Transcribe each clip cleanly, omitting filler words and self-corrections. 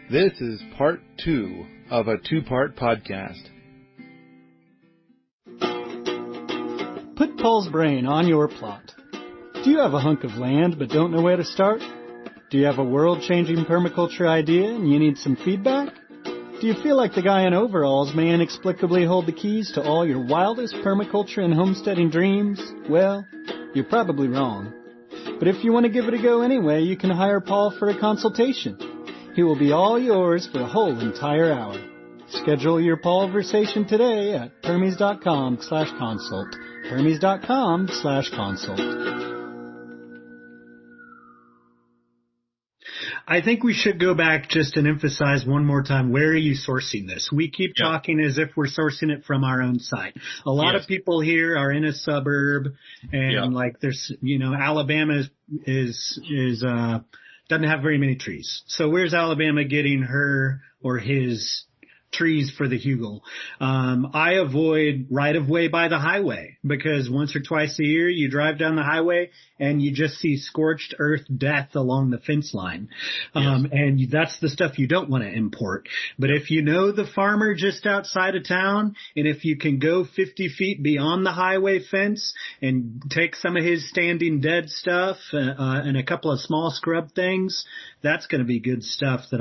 This is part 2 of a 2-part podcast. Put Paul's brain on your plot. Do you have a hunk of land but don't know where to start? Do you have a world-changing permaculture idea and you need some feedback? Do you feel like the guy in overalls may inexplicably hold the keys to all your wildest permaculture and homesteading dreams? Well, you're probably wrong. But if you want to give it a go anyway, you can hire Paul for a consultation. He will be all yours for a whole entire hour. Schedule your Paulversation today at permies.com/consult. permies.com/consult. I think we should go back just and emphasize one more time, where are you sourcing this? We keep talking as if we're sourcing it from our own site. A lot of people here are in a suburb and like there's, Alabama is doesn't have very many trees. So where's Alabama getting her or his trees for the hugel? I avoid right of way by the highway because once or twice a year you drive down the highway and you just see scorched earth death along the fence line. And that's the stuff you don't want to import. But if you know the farmer just outside of town, and if you can go 50 feet beyond the highway fence and take some of his standing dead stuff and a couple of small scrub things, that's going to be good stuff that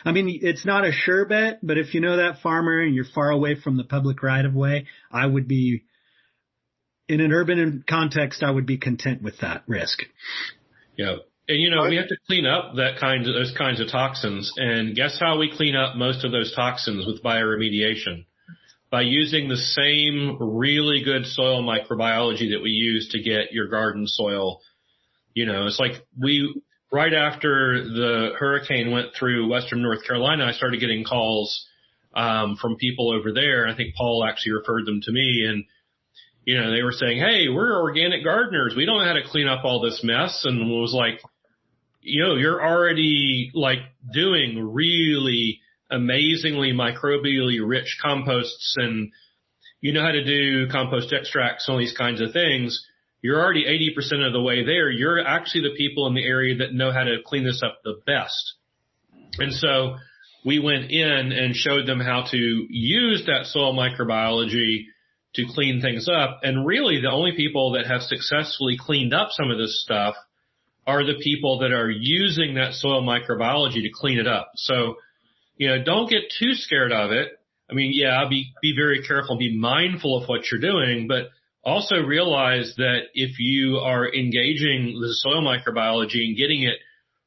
it's not a sure bet, but if you know that farmer and you're far away from the public right of way, I would be, in an urban context, I would be content with that risk. Yeah. And, we have to clean up those kinds of toxins. And guess how we clean up most of those toxins with bio-remediation? By using the same really good soil microbiology that we use to get your garden soil. It's like right after the hurricane went through western North Carolina, I started getting calls from people over there. I think Paul actually referred them to me, and they were saying, "Hey, we're organic gardeners. We don't know how to clean up all this mess." And it was like, you're already like doing really amazingly microbially rich composts, and you know how to do compost extracts and all these kinds of things. You're already 80% of the way there. You're actually the people in the area that know how to clean this up the best. And so we went in and showed them how to use that soil microbiology to clean things up. And really the only people that have successfully cleaned up some of this stuff are the people that are using that soil microbiology to clean it up. So, don't get too scared of it. Be very careful, be mindful of what you're doing, but also realize that if you are engaging the soil microbiology and getting it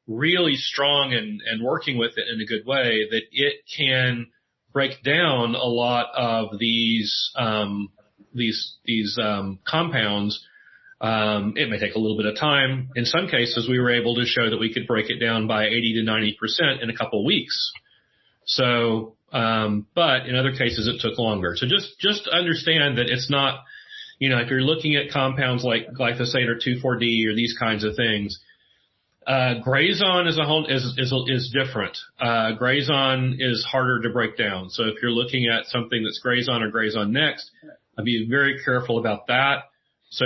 really strong and working with it in a good way, that it can break down a lot of these compounds. It may take a little bit of time. In some cases, we were able to show that we could break it down by 80 to 90% in a couple of weeks. So, but in other cases, it took longer. So just understand that it's not, if you're looking at compounds like glyphosate or 2,4-D or these kinds of things, Grazon is different. Grazon is harder to break down. So if you're looking at something that's Grazon or Grazon Next, I'd be very careful about that. So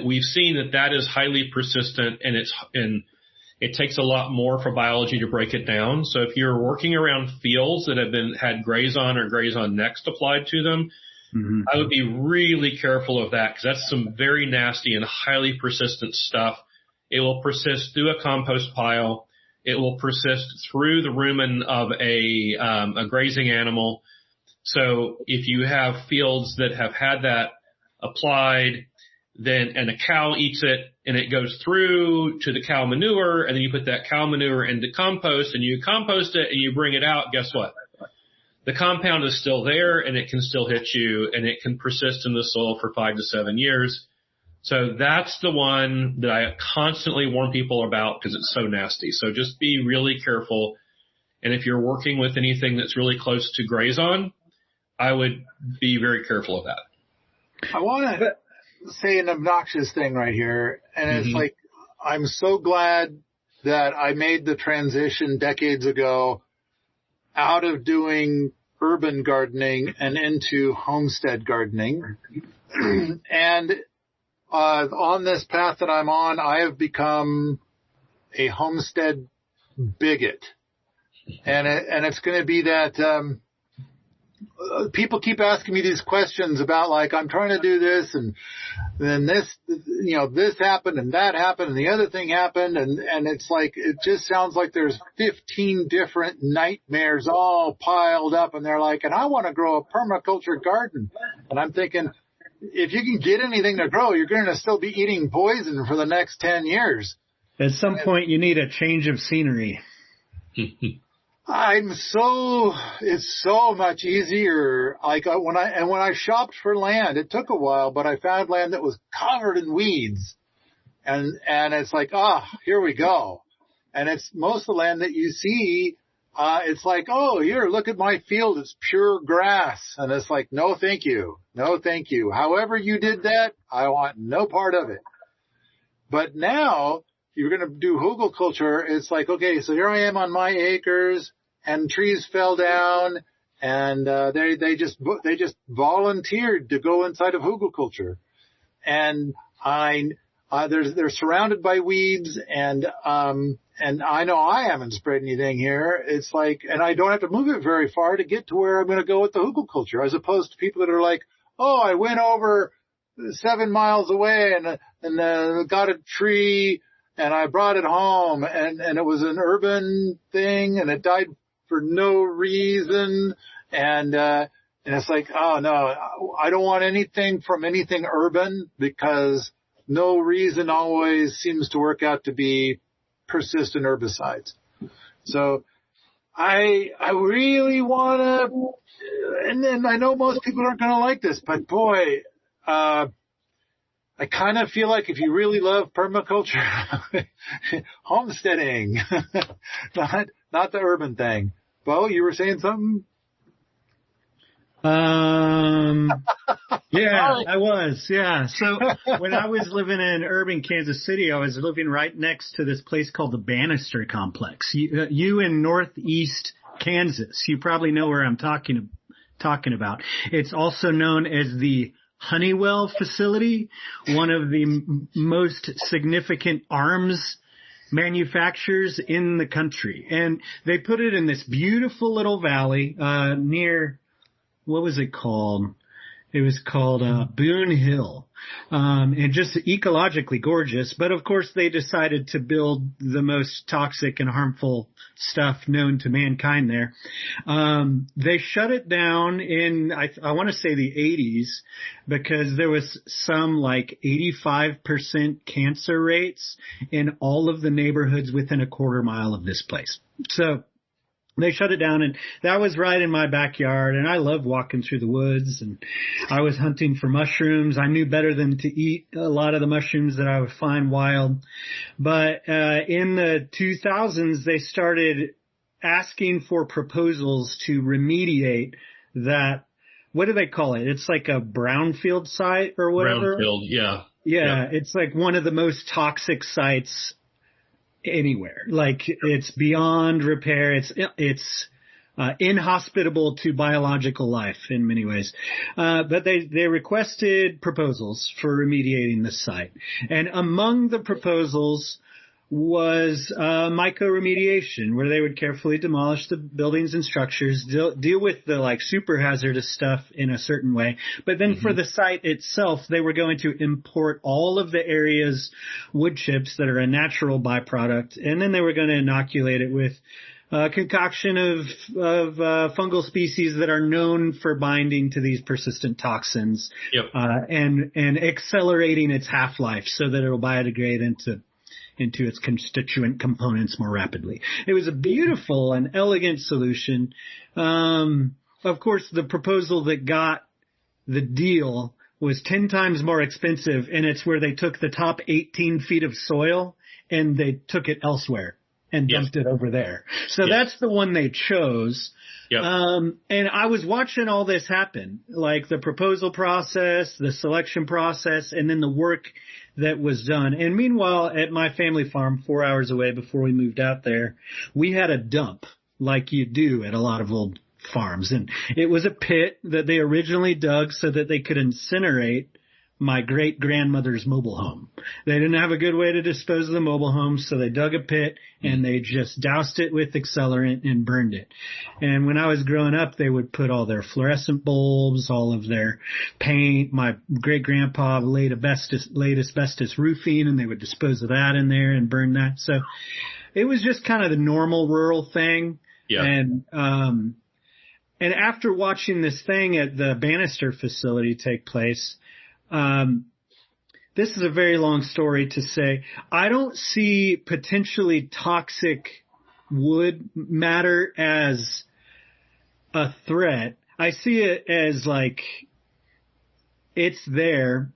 we've seen that is highly persistent, and it takes a lot more for biology to break it down. So if you're working around fields that have had Grazon or Grazon Next applied to them, I would be really careful of that, because that's some very nasty and highly persistent stuff. It will persist through a compost pile. It will persist through the rumen of a grazing animal. So if you have fields that have had that applied, and a cow eats it and it goes through to the cow manure, and then you put that cow manure into compost and you compost it and you bring it out, guess what? The compound is still there, and it can still hit you, and it can persist in the soil for 5 to 7 years. So that's the one that I constantly warn people about, because it's so nasty. So just be really careful. And if you're working with anything that's really close to Grazon, I would be very careful of that. I want to say an obnoxious thing right here. And it's like, I'm so glad that I made the transition decades ago out of doing urban gardening and into homestead gardening. And on this path that I'm on, I have become a homestead bigot. And it's going to be that, people keep asking me these questions about, like, I'm trying to do this, and then this, this happened and that happened and the other thing happened. And it's like, it just sounds like there's 15 different nightmares all piled up, and they're like, and I want to grow a permaculture garden. And I'm thinking, if you can get anything to grow, you're going to still be eating poison for the next 10 years. At some point you need a change of scenery. It's so much easier. Like when I shopped for land, it took a while, but I found land that was covered in weeds, and it's like, here we go. And it's most of the land that you see, it's like, oh, here, look at my field. It's pure grass. And it's like, no, thank you. No, thank you. However you did that, I want no part of it. But now, you're going to do hugelkultur. It's like, okay, so here I am on my acres, and trees fell down, and they just volunteered to go inside of hugelkultur, and they're surrounded by weeds, and I know I haven't spread anything here. It's like, and I don't have to move it very far to get to where I'm going to go with the hugelkultur, as opposed to people that are like, oh, I went over 7 miles away and got a tree, and I brought it home, and it was an urban thing, and it died for no reason. And it's like, oh no, I don't want anything from anything urban, because no reason always seems to work out to be persistent herbicides. So I really want to, and then I know most people aren't going to like this, but boy, I kind of feel like if you really love permaculture, homesteading, not the urban thing. Beau, you were saying something? Yeah, I was. Yeah. So when I was living in urban Kansas City, I was living right next to this place called the Bannister Complex. You in northeast Kansas, you probably know where I'm talking about. It's also known as the Honeywell facility, one of the most significant arms manufacturers in the country. And they put it in this beautiful little valley near, what was it called? It was called Boone Hill, and just ecologically gorgeous. But of course, they decided to build the most toxic and harmful stuff known to mankind there. They shut it down in, I want to say the 80s, because there was some like 85% cancer rates in all of the neighborhoods within a quarter mile of this place. So they shut it down, and that was right in my backyard, and I love walking through the woods, and I was hunting for mushrooms. I knew better than to eat a lot of the mushrooms that I would find wild. But in the 2000s, they started asking for proposals to remediate that. What do they call it? It's like a brownfield site or whatever. Brownfield, yeah. Yeah, it's like one of the most toxic sites anywhere. Like, it's beyond repair. It's inhospitable to biological life in many ways. But they requested proposals for remediating the site. And among the proposals was myco-remediation, where they would carefully demolish the buildings and structures, deal with the like super hazardous stuff in a certain way. But then for the site itself, they were going to import all of the area's wood chips that are a natural byproduct, and then they were going to inoculate it with concoction of fungal species that are known for binding to these persistent toxins, and accelerating its half-life so that it'll biodegrade into its constituent components more rapidly. It was a beautiful and elegant solution. Of course, the proposal that got the deal was 10 times more expensive, and it's where they took the top 18 feet of soil and they took it elsewhere and dumped it over there. So that's the one they chose. And I was watching all this happen, like the proposal process, the selection process, and then the work that was done. And meanwhile, at my family farm, 4 hours away before we moved out there, we had a dump like you do at a lot of old farms. And it was a pit that they originally dug so that they could incinerate my great grandmother's mobile home. They didn't have a good way to dispose of the mobile home, so they dug a pit and they just doused it with accelerant and burned it. And when I was growing up, they would put all their fluorescent bulbs, all of their paint. My great grandpa laid asbestos roofing, and they would dispose of that in there and burn that. So it was just kind of the normal rural thing. Yeah. And after watching this thing at the Bannister facility take place, this is a very long story to say, I don't see potentially toxic wood matter as a threat. I see it as like it's there,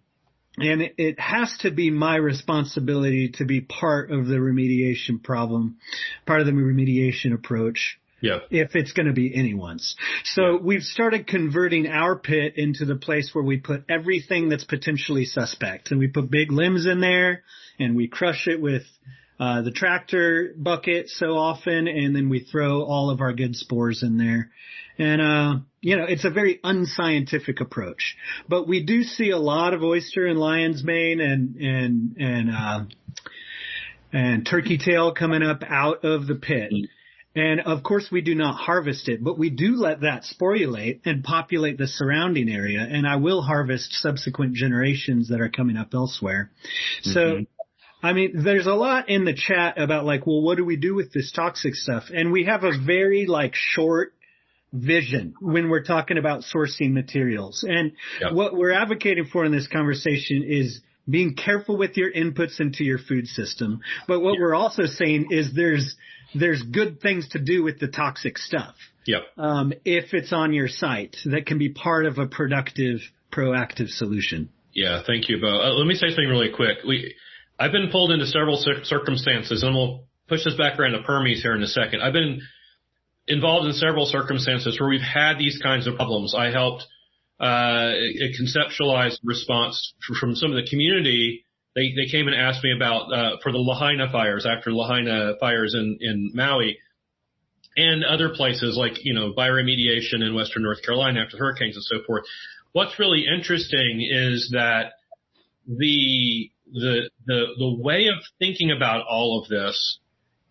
and it has to be my responsibility to be part of the remediation problem, part of the remediation approach. Yeah. If it's going to be anyone's. So we've started converting our pit into the place where we put everything that's potentially suspect. And we put big limbs in there, and we crush it with the tractor bucket so often, and then we throw all of our good spores in there. And, it's a very unscientific approach. But we do see a lot of oyster and lion's mane and turkey tail coming up out of the pit. And of course we do not harvest it, but we do let that sporulate and populate the surrounding area. And I will harvest subsequent generations that are coming up elsewhere. So, I mean, there's a lot in the chat about like, well, what do we do with this toxic stuff? And we have a very like short vision when we're talking about sourcing materials. And what we're advocating for in this conversation is being careful with your inputs into your food system. But what we're also saying is there's good things to do with the toxic stuff. Yep. If it's on your site, that can be part of a productive, proactive solution. Yeah. Thank you, Beau. Let me say something really quick. I've been pulled into several circumstances, and we'll push this back around to Permies here in a second. I've been involved in several circumstances where we've had these kinds of problems. I helped conceptualize response from some of the community. They came and asked me about for the Lahaina fires, after Lahaina fires in Maui, and other places like bio-remediation in Western North Carolina after hurricanes and so forth. What's really interesting is that the way of thinking about all of this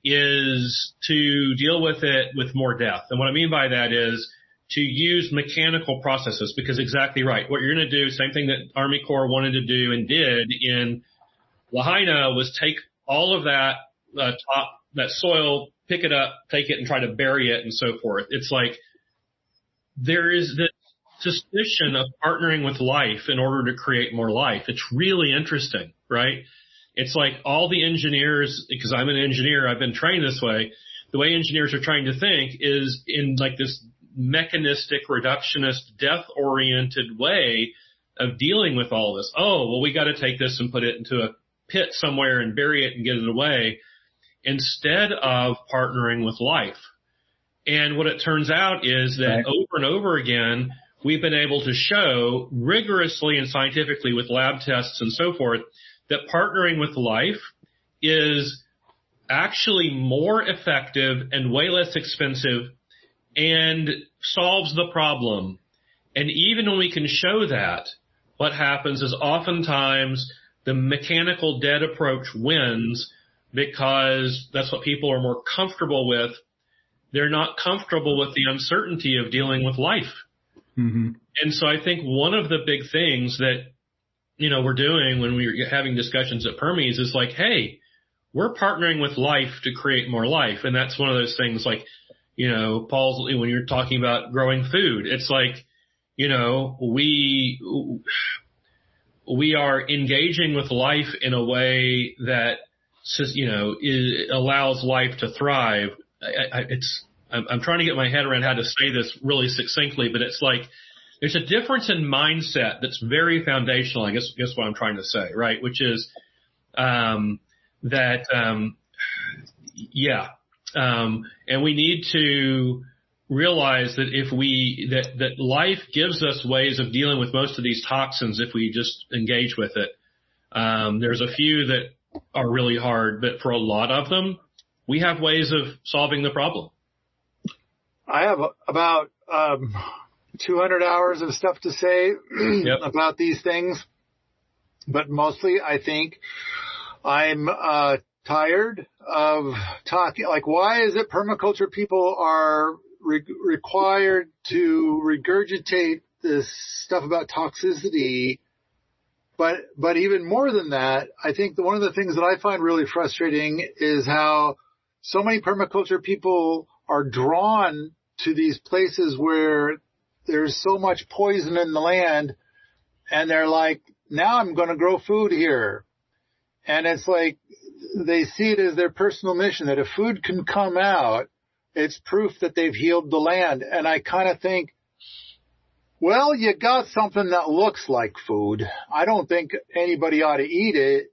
is to deal with it with more depth. And what I mean by that is to use mechanical processes, because exactly right. What you're going to do, same thing that Army Corps wanted to do and did in Lahaina, was take all of that that soil, pick it up, take it and try to bury it and so forth. It's like there is this suspicion of partnering with life in order to create more life. It's really interesting, right? It's like all the engineers, because I'm an engineer, I've been trained this way. The way engineers are trying to think is in like this mechanistic, reductionist, death-oriented way of dealing with all this. Oh, well, we got to take this and put it into a pit somewhere and bury it and get it away, instead of partnering with life. And what it turns out is that over and over again, we've been able to show rigorously and scientifically with lab tests and so forth that partnering with life is actually more effective and way less expensive and solves the problem. And even when we can show that, what happens is oftentimes the mechanical dead approach wins, because that's what people are more comfortable with. They're not comfortable with the uncertainty of dealing with life. Mm-hmm. And so I think one of the big things that, we're doing when we're having discussions at Permies is like, hey, we're partnering with life to create more life. And that's one of those things like, Paul's, when you're talking about growing food, it's like, we are engaging with life in a way that, allows life to thrive. I'm trying to get my head around how to say this really succinctly, but it's like, there's a difference in mindset that's very foundational, I guess what I'm trying to say, right? Which is, and we need to realize that that life gives us ways of dealing with most of these toxins if we just engage with it. There's a few that are really hard, but for a lot of them, we have ways of solving the problem. I have about 200 hours of stuff to say about these things. But mostly I think I'm tired of talking. Like, why is it permaculture people are required to regurgitate this stuff about toxicity? But even more than that, I think one of the things that I find really frustrating is how so many permaculture people are drawn to these places where there's so much poison in the land, and they're like, now I'm going to grow food here. And it's like they see it as their personal mission that if food can come out, it's proof that they've healed the land. And I kind of think, well, you got something that looks like food. I don't think anybody ought to eat it.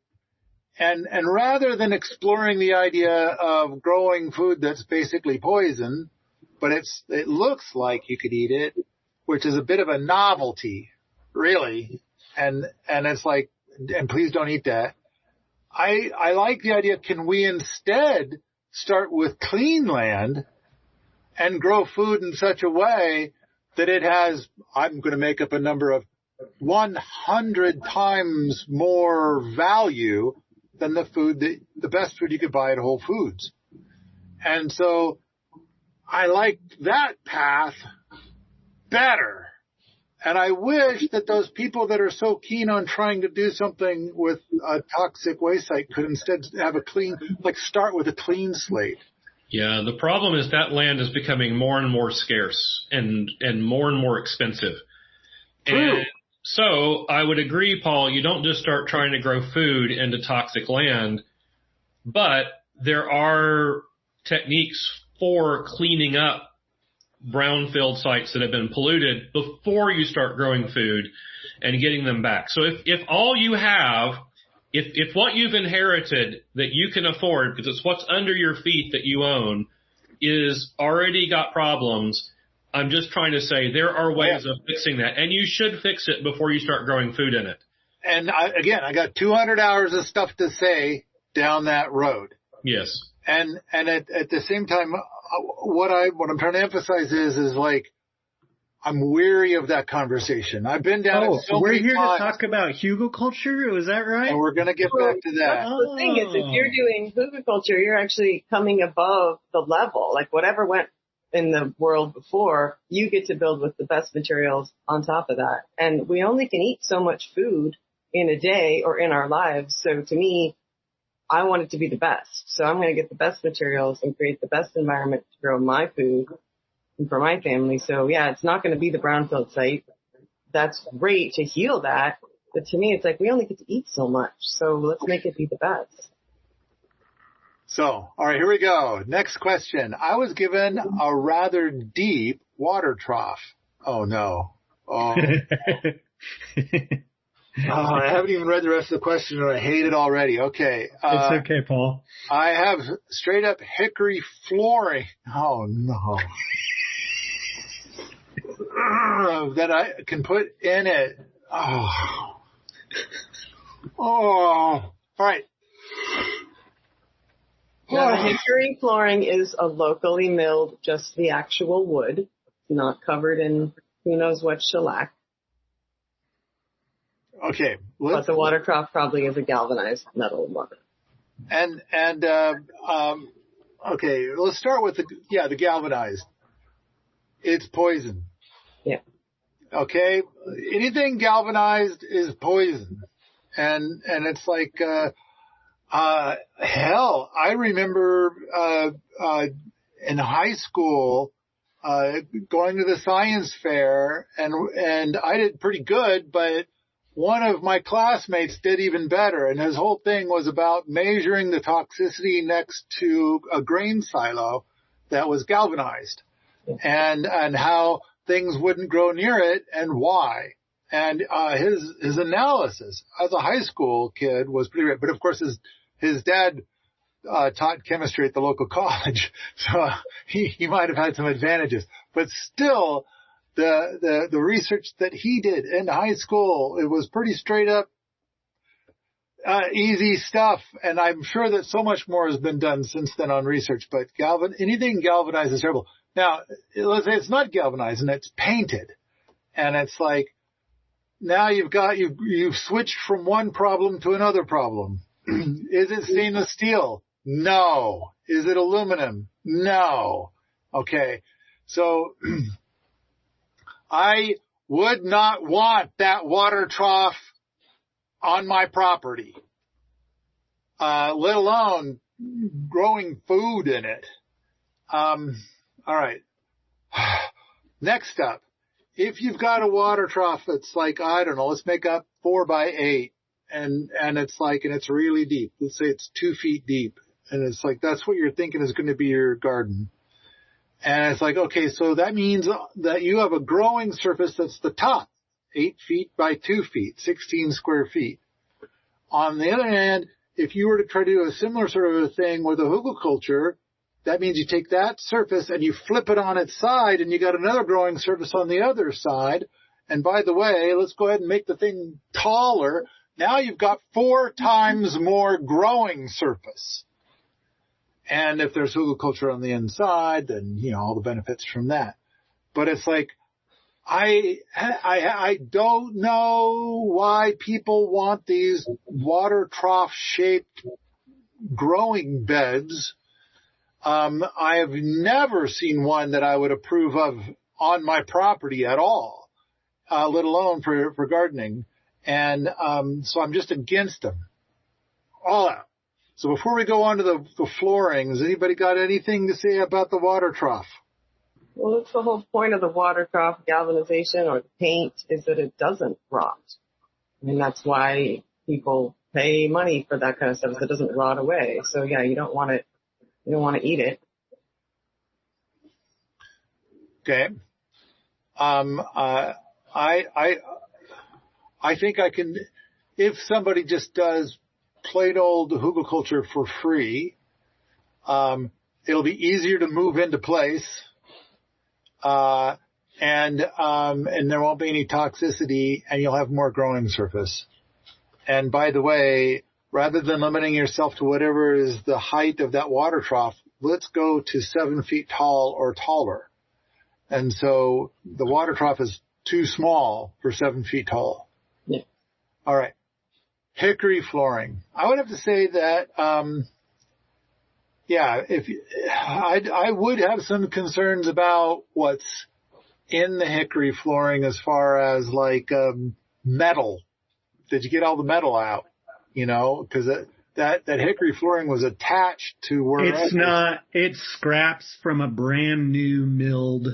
And rather than exploring the idea of growing food that's basically poison, but it looks like you could eat it, which is a bit of a novelty, really. And it's like, and please don't eat that. I like the idea, can we instead start with clean land and grow food in such a way that it has, I'm going to make up a number of 100 times more value than the best food you could buy at Whole Foods. And so I like that path better. And I wish that those people that are so keen on trying to do something with a toxic waste site could instead have start with a clean slate. Yeah, the problem is that land is becoming more and more scarce and more expensive. True. And so I would agree, Paul, you don't just start trying to grow food into toxic land, but there are techniques for cleaning up brownfield sites that have been polluted before you start growing food and getting them back. So if all you have, if what you've inherited that you can afford, because it's what's under your feet that you own, is already got problems, I'm just trying to say there are ways of fixing that, and you should fix it before you start growing food in it. And I got 200 hours of stuff to say down that road. Yes. And at the same time, what I'm trying to emphasize is like, I'm weary of that conversation. I've been down it so we're many here times. to talk about Hugelkultur, was that right? And we're going to get back to that. The thing is, if you're doing Hugelkultur, you're actually coming above the level. Like whatever went in the world before, you get to build with the best materials on top of that. And we only can eat so much food in a day or in our lives. So to me, I want it to be the best. So I'm going to get the best materials and create the best environment to grow my food and for my family. So yeah, it's not going to be the brownfield site. That's great to heal that. But to me, it's like we only get to eat so much. So let's make it be the best. So, all right, here we go. Next question. I was given a rather deep water trough. Oh, no. Oh. I haven't even read the rest of the question, and I hate it already. Okay. It's okay, Paul. I have straight up hickory flooring. Oh, no. That I can put in it. Oh. All right. Now, hickory flooring is a locally milled, just the actual wood, not covered in who knows what shellac. Okay. But the water trough probably is a galvanized metal water. Okay, let's start with the galvanized. It's poison. Yeah. Okay. Anything galvanized is poison. And it's like, hell, I remember, in high school, going to the science fair and I did pretty good, but one of my classmates did even better. And his whole thing was about measuring the toxicity next to a grain silo that was galvanized and how things wouldn't grow near it and why. And, his analysis as a high school kid was pretty great. But of course, his dad, taught chemistry at the local college. So he might have had some advantages, but still the research that he did in high school, it was pretty straight up, easy stuff. And I'm sure that so much more has been done since then on research, but anything galvanized is terrible. Now, let's say it's not galvanized and it's painted. And it's like, now you've switched from one problem to another problem. Is it stainless steel? No. Is it aluminum? No. Okay. So I would not want that water trough on my property, let alone growing food in it. All right. Next up, if you've got a water trough that's like, I don't know, let's make up 4 by 8 and it's really deep. Let's say it's 2 feet deep, and it's like, that's what you're thinking is going to be your garden. And it's like, okay, so that means that you have a growing surface that's the top, 8 feet by 2 feet, 16 square feet. On the other hand, if you were to try to do a similar sort of a thing with a hugelkultur, that means you take that surface and you flip it on its side, and you got another growing surface on the other side. And by the way, let's go ahead and make the thing taller. Now you've got 4 times more growing surface. And if there's hugelkultur on the inside, then, all the benefits from that. But it's like, I don't know why people want these water trough shaped growing beds. I have never seen one that I would approve of on my property at all, let alone for gardening. And so I'm just against them. All out. So before we go on to the flooring, has anybody got anything to say about the water trough? Well, that's the whole point of the water trough galvanization or the paint, is that it doesn't rot. I mean, that's why people pay money for that kind of stuff, so it doesn't rot away. So yeah, you don't want it. You don't want to eat it. Okay. I think I can, if somebody just does plain old hugelkultur for free, it'll be easier to move into place, and there won't be any toxicity, and you'll have more growing surface. And by the way, rather than limiting yourself to whatever is the height of that water trough, let's go to 7 feet tall or taller. And so the water trough is too small for 7 feet tall. Yeah. All right. Hickory flooring. I would have to say that, I would have some concerns about what's in the hickory flooring as far as like metal. Did you get all the metal out? Because that hickory flooring was attached to where it's not. It's scraps from a brand new milled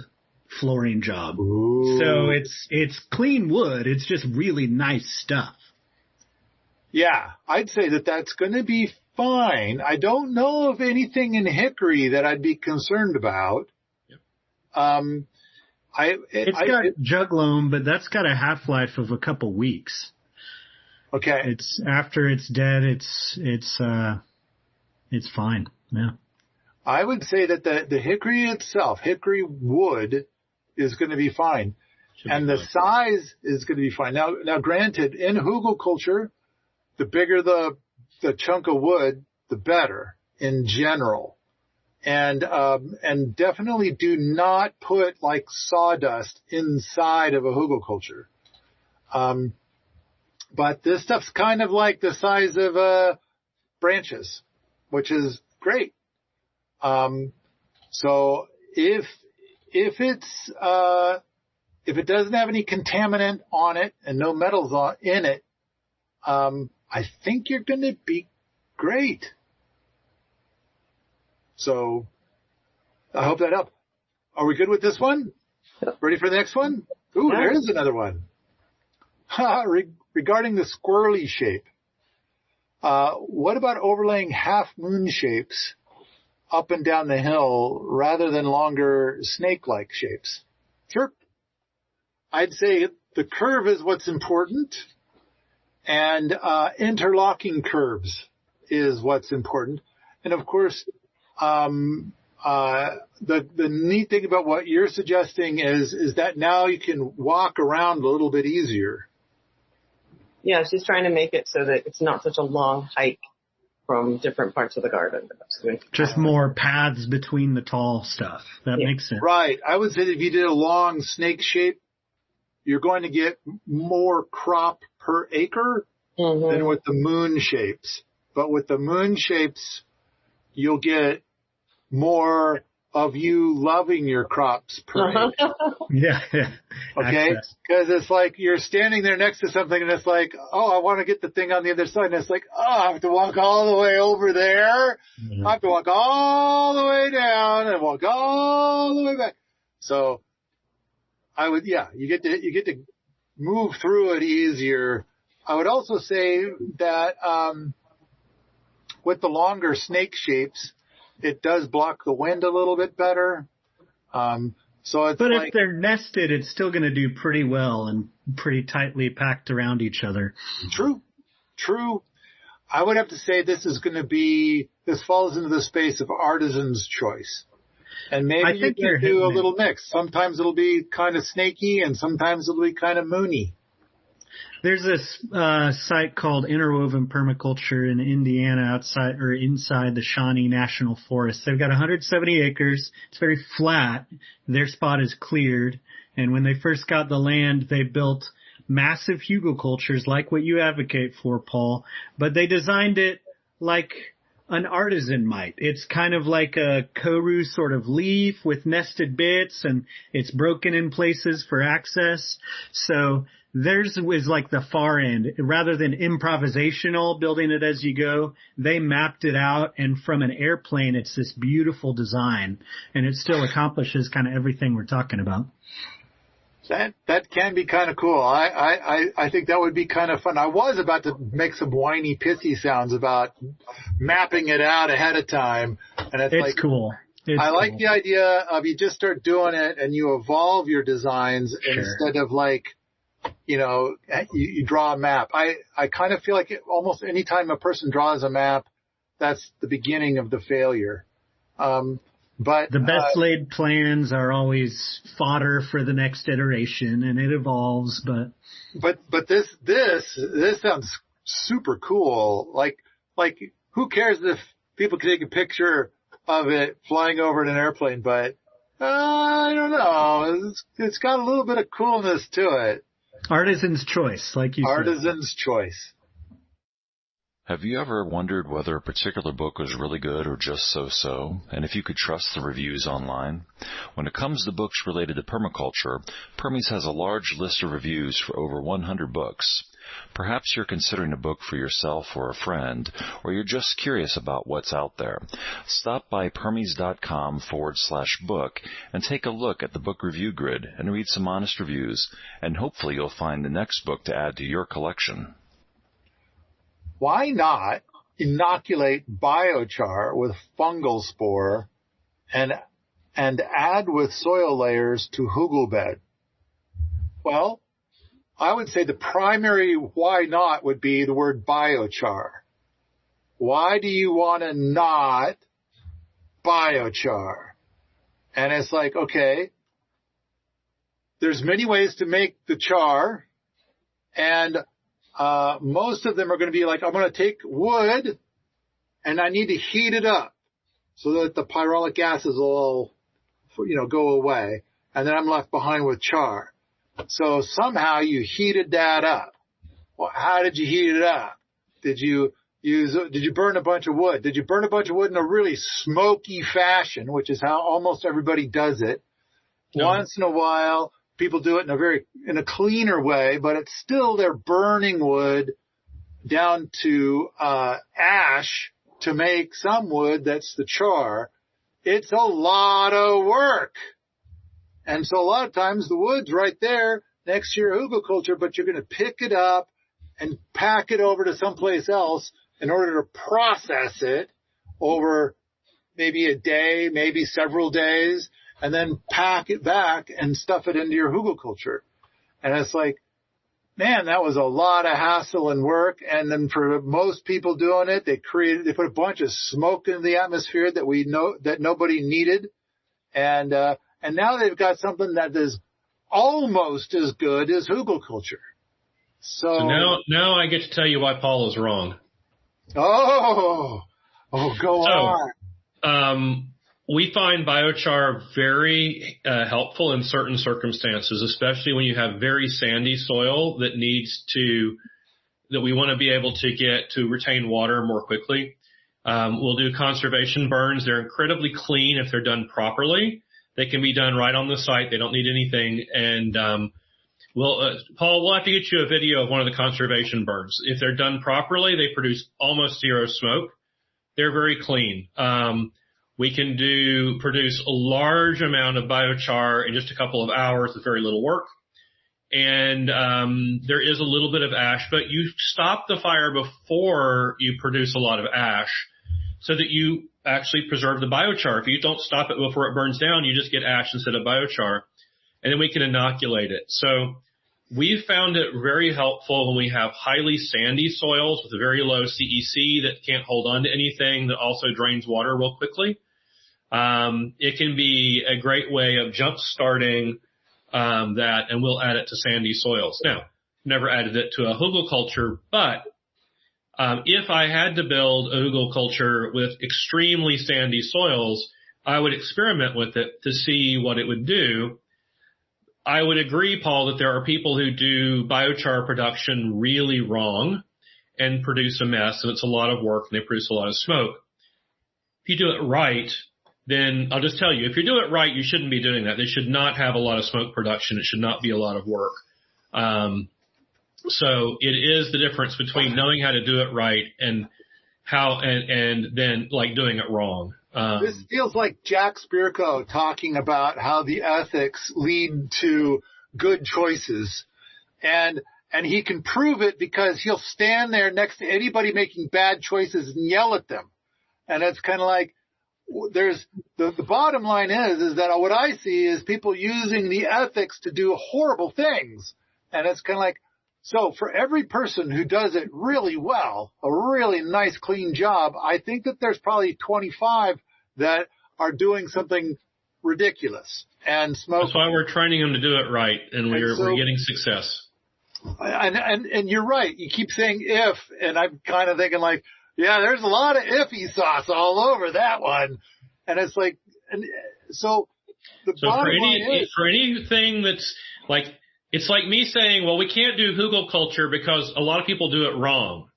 flooring job. Ooh. So it's clean wood. It's just really nice stuff. Yeah, I'd say that's going to be fine. I don't know of anything in hickory that I'd be concerned about. Yep. It's got jug loam, but that's got a half-life of a couple weeks. Okay. It's after it's dead. It's fine. Yeah. I would say that the hickory itself, hickory wood, is going to be fine, and the size is going to be fine. Now, granted, in hugelkultur, the bigger the chunk of wood, the better in general. And definitely do not put like sawdust inside of a hugelkultur. But this stuff's kind of like the size of branches, which is great. So if it doesn't have any contaminant on it and no metals in it, I think you're going to be great. So I hope that helped. Are we good with this one? Ready for the next one? Ooh, there is another one. Regarding the squirrely shape, what about overlaying half moon shapes up and down the hill rather than longer snake-like shapes? Sure. I'd say the curve is what's important, and interlocking curves is what's important. And of course, the neat thing about what you're suggesting is that now you can walk around a little bit easier. Yeah, she's trying to make it so that it's not such a long hike from different parts of the garden. Just more paths between the tall stuff. That makes sense. Right. I would say that if you did a long snake shape, you're going to get more crop per acre than with the moon shapes. But with the moon shapes, you'll get more of you loving your crops per acre. Yeah. Okay? Because it's like you're standing there next to something and it's like, oh, I want to get the thing on the other side. And it's like, oh, I have to walk all the way over there. I have to walk all the way down and walk all the way back. So you get to move through it easier. I would also say that with the longer snake shapes, it does block the wind a little bit better. But if they're nested, it's still going to do pretty well and pretty tightly packed around each other. True. I would have to say this falls into the space of artisan's choice. And maybe you can do a little mix. Sometimes it'll be kind of snaky and sometimes it'll be kind of moony. There's this site called Interwoven Permaculture in Indiana inside the Shawnee National Forest. They've got 170 acres. It's very flat. Their spot is cleared. And when they first got the land, they built massive hugelkulturs like what you advocate for, Paul. But they designed it like an artisan might. It's kind of like a koru sort of leaf with nested bits, and it's broken in places for access. So theirs was like the far end. Rather than improvisational, building it as you go, they mapped it out, and from an airplane, it's this beautiful design, and it still accomplishes kind of everything we're talking about. That can be kind of cool. I think that would be kind of fun. I was about to make some whiny, pissy sounds about mapping it out ahead of time, and it's like cool. I like the idea of you just start doing it and you evolve your designs instead of like, you draw a map. I kind of feel like almost any time a person draws a map, that's the beginning of the failure. But the best laid plans are always fodder for the next iteration, and it evolves. But this sounds super cool. Like who cares if people can take a picture of it flying over in an airplane? But I don't know. It's got a little bit of coolness to it. Artisan's choice, like you said. Artisan's choice. Have you ever wondered whether a particular book was really good or just so-so, and if you could trust the reviews online? When it comes to books related to permaculture, Permies has a large list of reviews for over 100 books. Perhaps you're considering a book for yourself or a friend, or you're just curious about what's out there. Stop by permies.com/book and take a look at the book review grid and read some honest reviews, and hopefully you'll find the next book to add to your collection. Why not inoculate biochar with fungal spore and add with soil layers to hugel bed? Well, I would say the primary why not would be the word biochar. Why do you want to not biochar? And it's like, okay, there's many ways to make the char, and most of them are going to be like, I'm going to take wood and I need to heat it up so that the pyrrolic gases will all, go away. And then I'm left behind with char. So somehow you heated that up. Well, how did you heat it up? Did you burn a bunch of wood? Did you burn a bunch of wood in a really smoky fashion, which is how almost everybody does it? No. Once in a while, people do it in a cleaner way, but it's still they're burning wood down to ash to make some wood that's the char. It's a lot of work. And so a lot of times the wood's right there next to your hugelkultur, but you're going to pick it up and pack it over to someplace else in order to process it over maybe a day, maybe several days, and then pack it back and stuff it into your hugelkultur. And it's like, man, that was a lot of hassle and work. And then for most people doing it, they put a bunch of smoke in the atmosphere that nobody needed. And now they've got something that is almost as good as hugelkultur. So now I get to tell you why Paul is wrong. Go on. We find biochar very helpful in certain circumstances, especially when you have very sandy soil that we want to be able to get to retain water more quickly. We'll do conservation burns. They're incredibly clean if they're done properly. They can be done right on the site. They don't need anything. And Paul, we'll have to get you a video of one of the conservation burns. If they're done properly, they produce almost zero smoke. They're very clean. We can produce a large amount of biochar in just a couple of hours with very little work. And there is a little bit of ash, but you stop the fire before you produce a lot of ash so that you actually preserve the biochar. If you don't stop it before it burns down, you just get ash instead of biochar. And then we can inoculate it. So we've found it very helpful when we have highly sandy soils with a very low CEC that can't hold on to anything, that also drains water real quickly. It can be a great way of jump starting that, and we'll add it to sandy soils. Now, never added it to a hugelkultur, but if I had to build a hugelkultur with extremely sandy soils, I would experiment with it to see what it would do. I would agree, Paul, that there are people who do biochar production really wrong and produce a mess, and it's a lot of work, and they produce a lot of smoke. If you do it right, then I'll just tell you, if you do it right, you shouldn't be doing that. They should not have a lot of smoke production. It should not be a lot of work. So it is the difference between knowing how to do it right and then like doing it wrong. This feels like Jack Spirko talking about how the ethics lead to good choices. And he can prove it because he'll stand there next to anybody making bad choices and yell at them. And it's kind of like, there's the bottom line is that what I see is people using the ethics to do horrible things. And it's kind of like, so for every person who does it really well, a really nice, clean job, I think that there's probably 25 that are doing something ridiculous and smoking. That's why we're training them to do it right, and we're getting success. And you're right. You keep saying if, and I'm kind of thinking like, yeah, there's a lot of iffy sauce all over that one. And it's like, and so the bottom line is, for anything that's like, it's like me saying, well, we can't do hugelkultur because a lot of people do it wrong,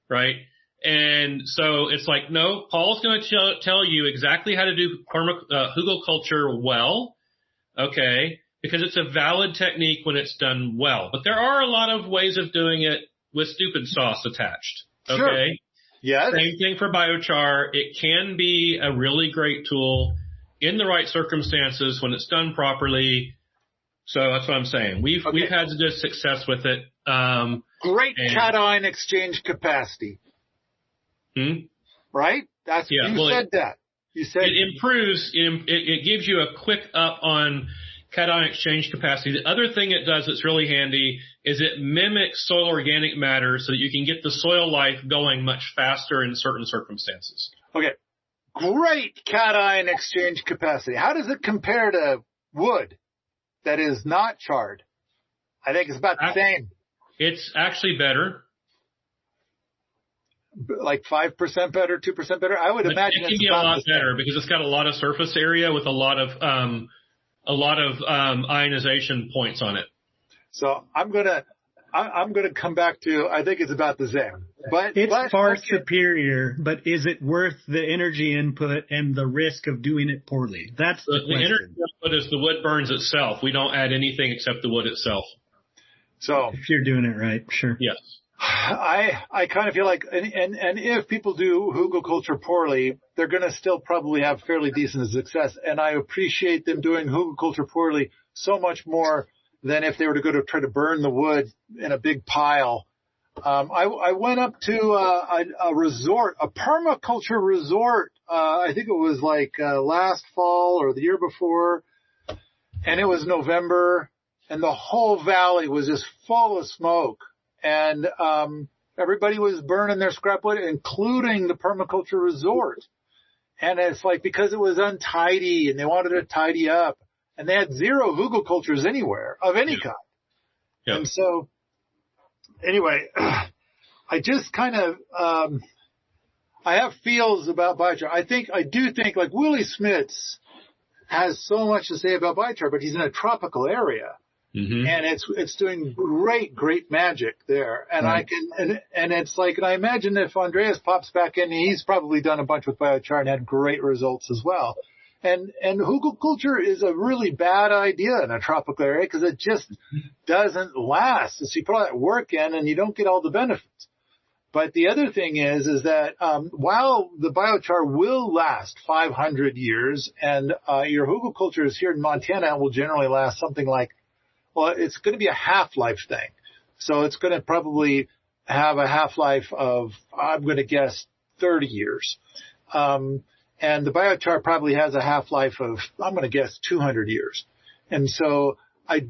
right? And so it's like, no, Paul's going to tell you exactly how to do hugelkultur well, okay, because it's a valid technique when it's done well. But there are a lot of ways of doing it with stupid sauce attached, okay? Sure. Yes. Same thing for biochar. It can be a really great tool in the right circumstances when it's done properly. So that's what I'm saying. We've had good success with it. Great cation exchange capacity. Right? That's you said that. You said it improves. It gives you a quick up on cation exchange capacity. The other thing it does that's really handy is it mimics soil organic matter so that you can get the soil life going much faster in certain circumstances. Okay. Great cation exchange capacity. How does it compare to wood that is not charred? I think it's about the same. It's actually better. Like 5% better, 2% better? I would imagine it can be a lot better because it's got a lot of surface area with a lot of ionization points on it. So I'm gonna come back to, I think it's about the same. But it's far superior, but is it worth the energy input and the risk of doing it poorly? That's the question. The energy input is the wood burns itself. We don't add anything except the wood itself. So if you're doing it right, sure. Yes. I kind of feel like, and if people do hugelkultur poorly, they're going to still probably have fairly decent success. And I appreciate them doing hugelkultur poorly so much more than if they were to go to try to burn the wood in a big pile. I went up to a resort, a permaculture resort. I think it was like last fall or the year before, and it was November, and the whole valley was just full of smoke. And everybody was burning their scrap wood, including the permaculture resort. And it's like because it was untidy and they wanted to tidy up. And they had zero hugelkulturs anywhere of any kind. Yeah. And so anyway, I just kind of I have feels about biochar. I do think like Willie Smits has so much to say about biochar, but he's in a tropical area. Mm-hmm. And it's doing great magic there. And right. And it's like, and I imagine if Andreas pops back in, he's probably done a bunch with biochar and had great results as well. And Hugelkultur is a really bad idea in a tropical area because it just doesn't last. So you put all that work in and you don't get all the benefits. But the other thing is that while the biochar will last 500 years, and your Hugelkulturs here in Montana will generally last something like, well, it's going to be a half-life thing. So it's going to probably have a half-life of, I'm going to guess, 30 years. And the biochar probably has a half-life of, I'm going to guess, 200 years. And so I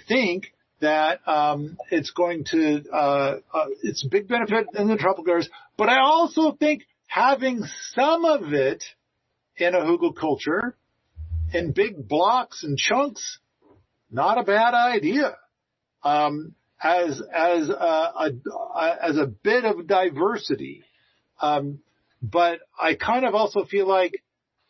think that it's going to it's a big benefit in the tropical areas. But I also think having some of it in a Hugelkultur in big blocks and chunks, not a bad idea. As a bit of diversity. But I kind of also feel like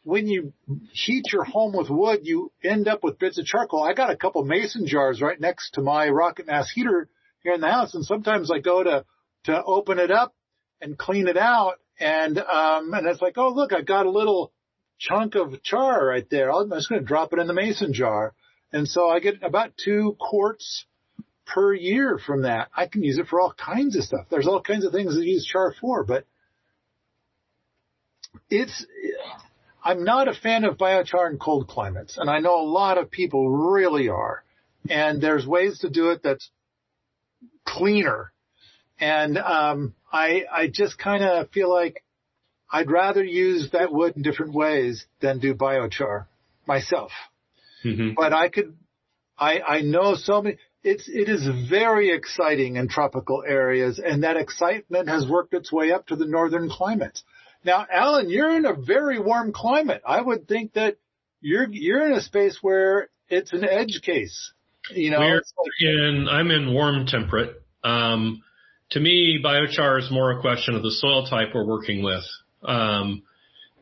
when you heat your home with wood, you end up with bits of charcoal. I got a couple mason jars right next to my rocket mass heater here in the house, and sometimes I go to open it up and clean it out, and it's like, oh look, I got a little chunk of char right there. I'm just going to drop it in the mason jar, and so I get about 2 quarts per year from that. I can use it for all kinds of stuff. There's all kinds of things that you use char for, but I'm not a fan of biochar in cold climates, and I know a lot of people really are. And there's ways to do it that's cleaner. And I just kind of feel like I'd rather use that wood in different ways than do biochar myself. Mm-hmm. But I know so many. It is very exciting in tropical areas, and that excitement has worked its way up to the northern climates. Now, Alan, you're in a very warm climate. I would think that you're in a space where it's an edge case. You know, I'm in warm temperate. To me, biochar is more a question of the soil type we're working with,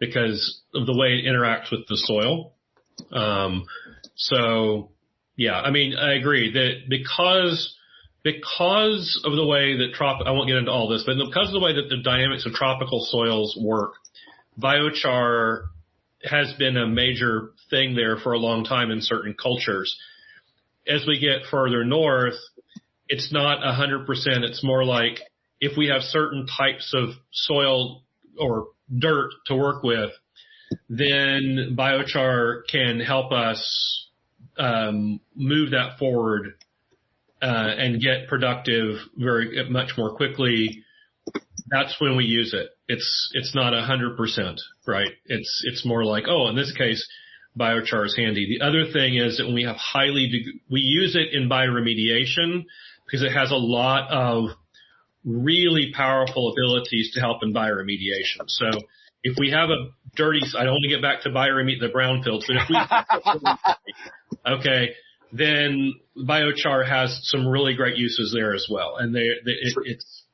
because of the way it interacts with the soil. So yeah, I mean, I agree that because of the way that I won't get into all this, but because of the way that the dynamics of tropical soils work, biochar has been a major thing there for a long time in certain cultures. As we get further north, it's not 100%. It's more like if we have certain types of soil or dirt to work with, then biochar can help us move that forward and get productive much more quickly. That's when we use it. It's not 100%, right? It's more like, oh, in this case, biochar is handy. The other thing is that when we have we use it in bio-remediation because it has a lot of really powerful abilities to help in bio-remediation. So if we have a dirty, I don't want to get back to the brownfields, but if we, okay, then biochar has some really great uses there as well. And it's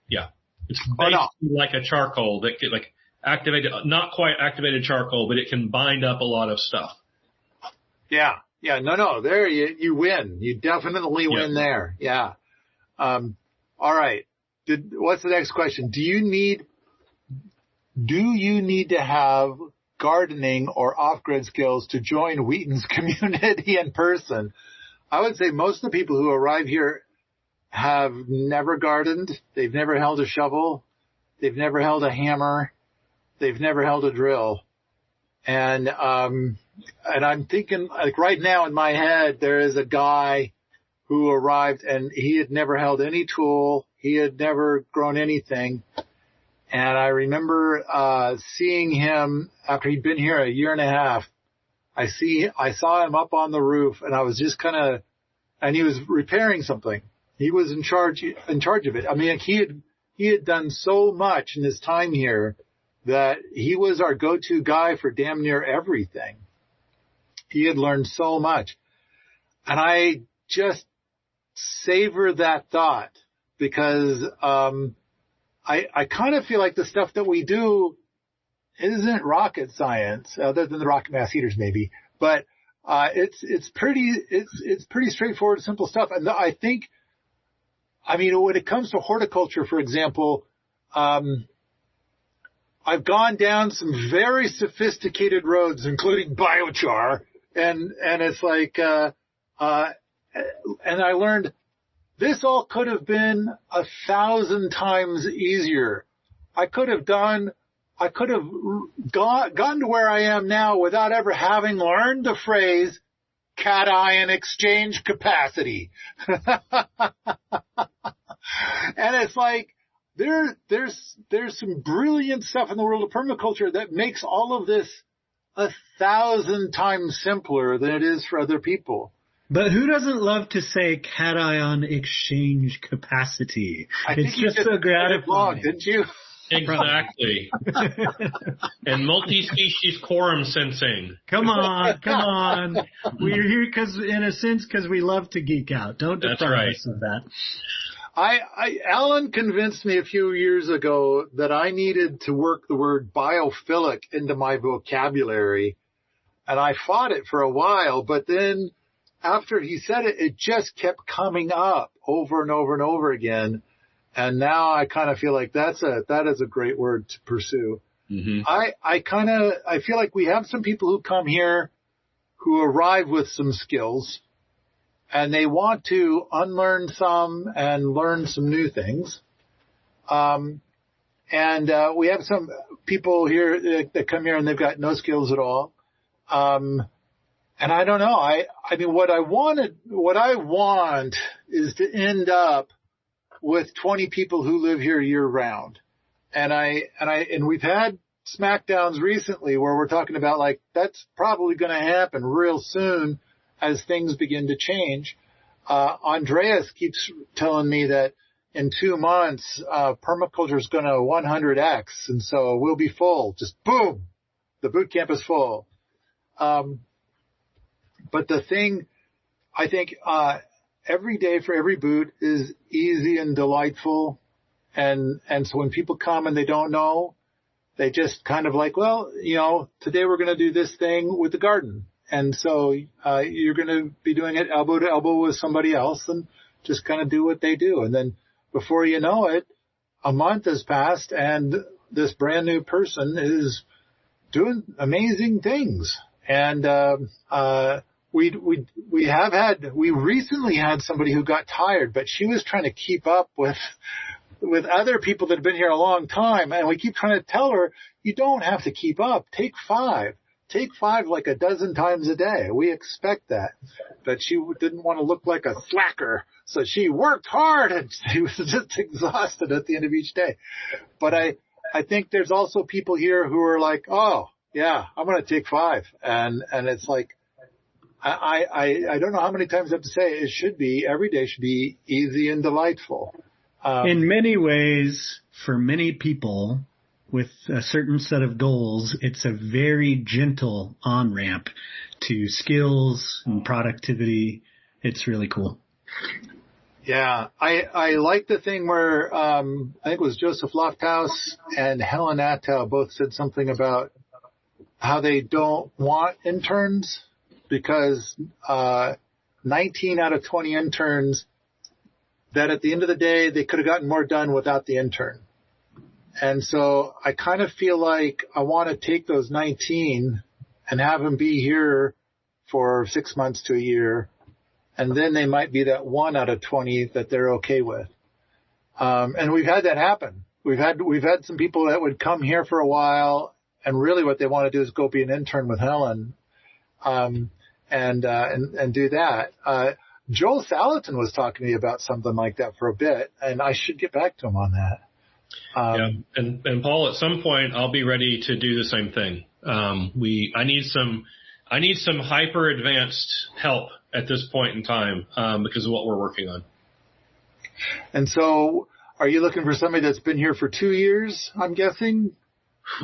basically like a charcoal that get like activated, not quite activated charcoal, but it can bind up a lot of stuff. Yeah. No, there you win. You definitely win there. Yeah. All right. What's the next question? Do you need to have gardening or off-grid skills to join Wheaton's community in person? I would say most of the people who arrive here have never gardened. They've never held a shovel. They've never held a hammer. They've never held a drill. And I'm thinking, like right now in my head, there is a guy who arrived and he had never held any tool. He had never grown anything. And I remember seeing him after he'd been here a year and a half. I saw him up on the roof, and I was just and he was repairing something. He was in charge of it. I mean, he had done so much in his time here that he was our go-to guy for damn near everything. He had learned so much. And I just savor that thought because I kind of feel like the stuff that we do isn't rocket science, other than the rocket mass heaters maybe, but it's pretty straightforward, simple stuff. And I think, I mean, when it comes to horticulture, for example, I've gone down some very sophisticated roads, including biochar, and it's like, and I learned this all could have been 1,000 times easier. I could have gotten to where I am now without ever having learned the phrase cation exchange capacity. And it's like, there's some brilliant stuff in the world of permaculture that makes all of this 1,000 times simpler than it is for other people. But who doesn't love to say cation exchange capacity? It's just so gratifying. Didn't you? Exactly. And multi-species quorum sensing. Come on. We're here because we love to geek out. Don't deprive us of that. Alan convinced me a few years ago that I needed to work the word biophilic into my vocabulary, and I fought it for a while, but then after he said it, it just kept coming up over and over and over again, and now I kind of feel like that is a great word to pursue. Mm-hmm. I feel like we have some people who come here who arrive with some skills, and they want to unlearn some and learn some new things. And we have some people here that come here and they've got no skills at all. And I don't know. I mean, what I want is to end up with 20 people who live here year round. And we've had smackdowns recently where we're talking about like, that's probably going to happen real soon as things begin to change. Andreas keeps telling me that in 2 months, permaculture is going to 100x. And so we'll be full. Just boom. The boot camp is full. But the thing, I think, every day for every boot is easy and delightful. And so when people come and they don't know, they just kind of like, well, today we're going to do this thing with the garden. And so, you're going to be doing it elbow to elbow with somebody else and just kind of do what they do. And then before you know it, a month has passed and this brand new person is doing amazing things. And, we recently had somebody who got tired, but she was trying to keep up with other people that have been here a long time. And we keep trying to tell her, you don't have to keep up. Take 5. Take 5 like a dozen times a day. We expect that. But she didn't want to look like a slacker. So she worked hard and she was just exhausted at the end of each day. But I think there's also people here who are like, oh, yeah, I'm going to take 5. And it's like, I don't know how many times I have to say every day should be easy and delightful. In many ways, for many people with a certain set of goals, it's a very gentle on-ramp to skills and productivity. It's really cool. Yeah, I like the thing where I think it was Joseph Lofthouse and Helen Attow both said something about how they don't want interns because 19 out of 20 interns that at the end of the day they could have gotten more done without the intern. And so I kind of feel like I want to take those 19 and have them be here for 6 months to a year. And then they might be that 1 out of 20 that they're okay with. And we've had that happen. We've had some people that would come here for a while and really what they want to do is go be an intern with Helen, and do that. Joel Salatin was talking to me about something like that for a bit, and I should get back to him on that. Yeah, and Paul, at some point I'll be ready to do the same thing. I need some hyper advanced help at this point in time, because of what we're working on. And so are you looking for somebody that's been here for 2 years, I'm guessing?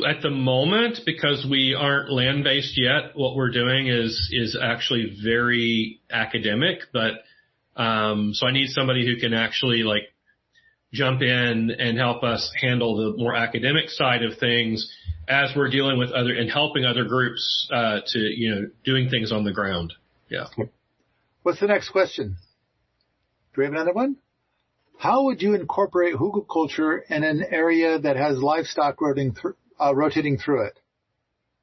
At the moment, because we aren't land-based yet, what we're doing is actually very academic, but, so I need somebody who can actually like jump in and help us handle the more academic side of things as we're dealing with other and helping other groups to doing things on the ground. Yeah. What's the next question? Do we have another one? How would you incorporate hugelkultur in an area that has livestock rotating through it?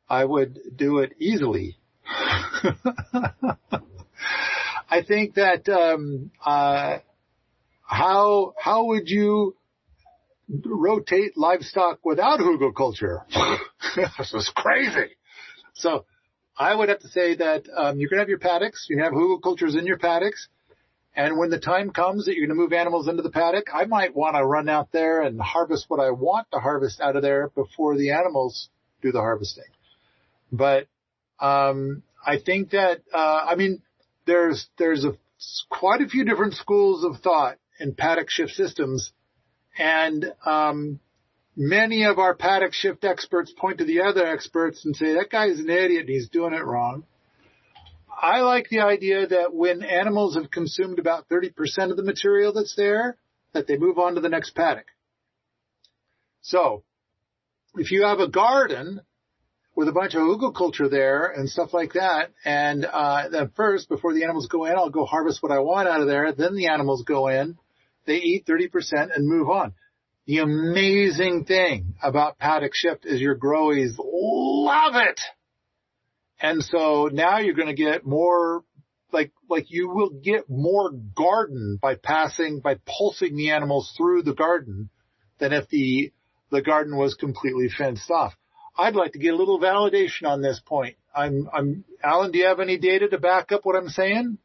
I would do it easily. I think that how would you rotate livestock without hugelkultur? This is crazy. So I would have to say that you're going to have your paddocks. You have hugelkulturs in your paddocks. And when the time comes that you're going to move animals into the paddock, I might want to run out there and harvest what I want to harvest out of there before the animals do the harvesting. But I think that there's quite a few different schools of thought in paddock shift systems, and many of our paddock shift experts point to the other experts and say that guy's an idiot and he's doing it wrong. I like the idea that when animals have consumed about 30% of the material that's there, that they move on to the next paddock. So if you have a garden with a bunch of hugelkultur there and stuff like that, and then first, before the animals go in, I'll go harvest what I want out of there. Then the animals go in, they eat 30% and move on. The amazing thing about paddock shift is your growies love it. And so now you're going to get more, like you will get more garden by pulsing the animals through the garden than if the garden was completely fenced off. I'd like to get a little validation on this point. Alan, do you have any data to back up what I'm saying?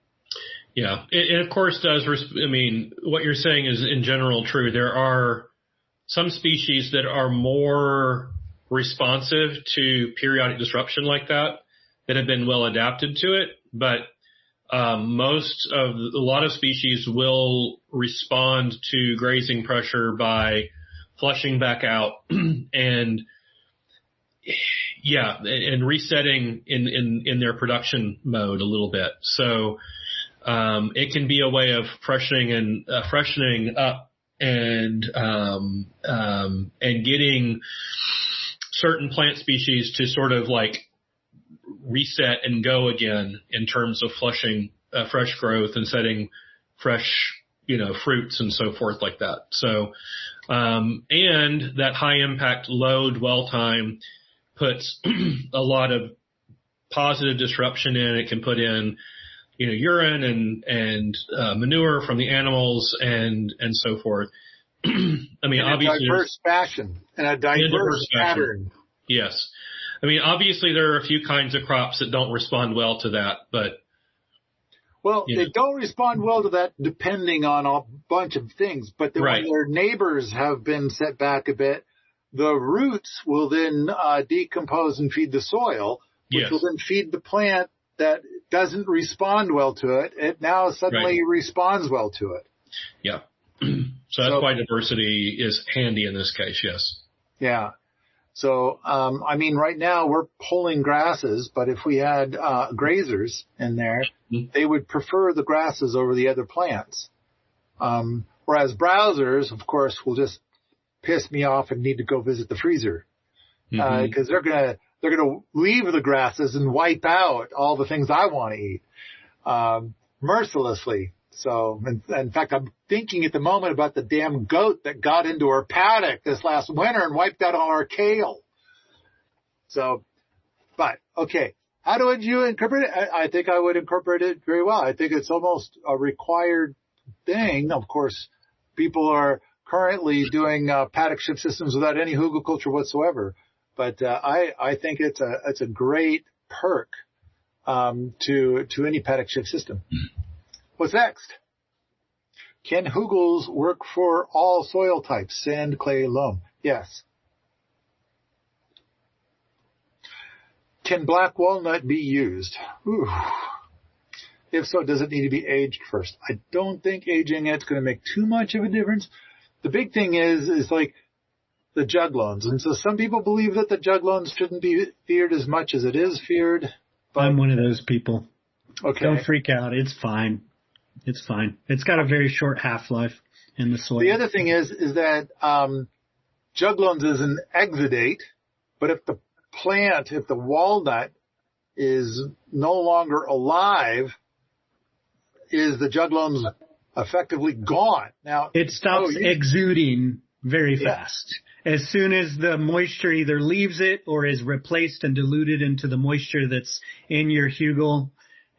Yeah, it of course does. What you're saying is in general true. There are some species that are more responsive to periodic disruption like that have been well adapted to it, but a lot of species will respond to grazing pressure by flushing back out and resetting in their production mode a little bit. So it can be a way of freshening up and getting certain plant species to sort of like reset and go again in terms of flushing fresh growth and setting fresh, fruits and so forth like that. So, and that high impact low dwell time puts a lot of positive disruption in. It can put in, urine and manure from the animals and so forth. Obviously in a diverse fashion and a diverse pattern. Yes. Obviously there are a few kinds of crops that don't respond well to that, but. Well, they don't respond well to that depending on a bunch of things, but then when their neighbors have been set back a bit, the roots will then decompose and feed the soil, which will then feed the plant that doesn't respond well to it. It now suddenly responds well to it. Yeah. So that's why diversity is handy in this case, yes. Yeah. So, right now we're pulling grasses, but if we had grazers in there, they would prefer the grasses over the other plants. Whereas browsers, of course, will just piss me off and need to go visit the freezer. Because they're gonna leave the grasses and wipe out all the things I want to eat, mercilessly. So, in fact, I'm thinking at the moment about the damn goat that got into our paddock this last winter and wiped out all our kale. So, but, okay. How would you incorporate it? I think I would incorporate it very well. I think it's almost a required thing. Of course, people are currently doing paddock shift systems without any hugelkultur whatsoever. But I think it's a great perk to any paddock shift system. What's next? Can hugels work for all soil types, sand, clay, loam? Yes. Can black walnut be used? Ooh. If so, does it need to be aged first? I don't think aging it's going to make too much of a difference. The big thing is like the juglones. And so some people believe that the juglones shouldn't be feared as much as it is feared. But I'm one of those people. Okay. Don't freak out. It's fine. It's fine. It's got a very short half-life. in the soil. The other thing is that juglans is an exudate, but if the walnut is no longer alive, is the juglans effectively gone? Now it stops exuding very fast. As soon as the moisture either leaves it or is replaced and diluted into the moisture that's in your hugel.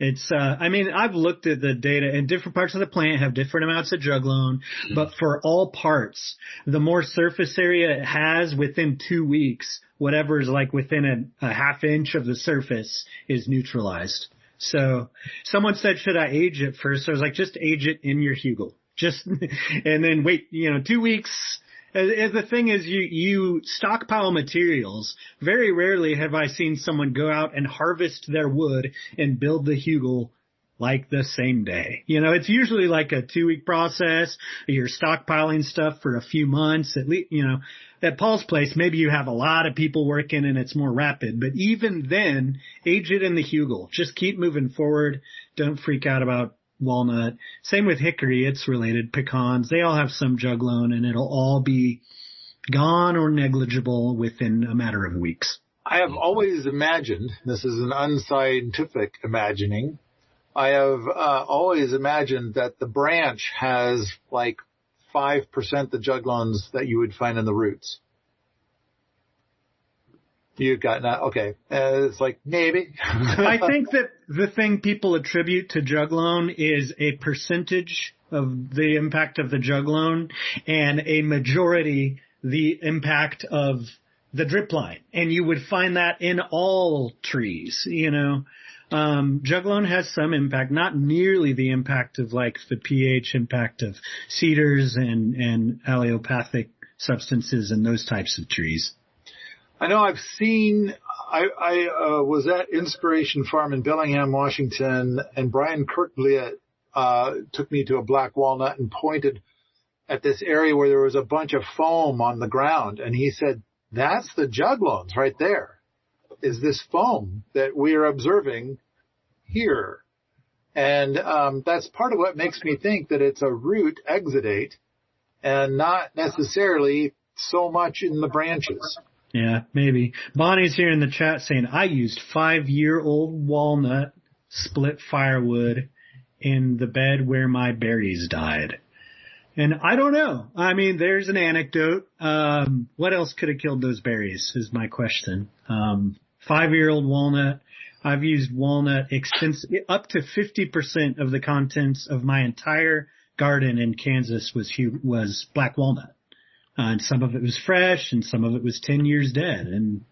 It's, I've looked at the data, and different parts of the plant have different amounts of juglone, but for all parts, the more surface area it has within 2 weeks, whatever is like within a half inch of the surface is neutralized. So someone said, should I age it first? I was like, just age it in your hugel. And then wait, 2 weeks. The thing is, you stockpile materials. Very rarely have I seen someone go out and harvest their wood and build the hugel like the same day. It's usually like a 2-week process. You're stockpiling stuff for a few months. At least, at Paul's place, maybe you have a lot of people working and it's more rapid. But even then, age it in the hugel. Just keep moving forward. Don't freak out about walnut. Same with hickory. It's related. Pecans. They all have some juglone, and it'll all be gone or negligible within a matter of weeks. I have always imagined, this is an unscientific imagining, I have always imagined that the branch has like 5% the juglones that you would find in the roots. You've got that. Okay. It's like, maybe. I think that the thing people attribute to juglone is a percentage of the impact of the juglone and a majority the impact of the drip line. And you would find that in all trees, Juglone has some impact, not nearly the impact of like the pH impact of cedars and allelopathic substances and those types of trees. I know I've seen, I was at Inspiration Farm in Bellingham, Washington, and Brian Kirkbliet took me to a black walnut and pointed at this area where there was a bunch of foam on the ground. And he said, that's the juglones right there, is this foam that we are observing here. And that's part of what makes me think that it's a root exudate and not necessarily so much in the branches. Yeah, maybe. Bonnie's here in the chat saying, I used 5-year-old walnut split firewood in the bed where my berries died. And I don't know. There's an anecdote. What else could have killed those berries is my question. 5-year-old walnut. I've used walnut up to 50% of the contents of my entire garden in Kansas was black walnut. And some of it was fresh and some of it was 10 years dead. And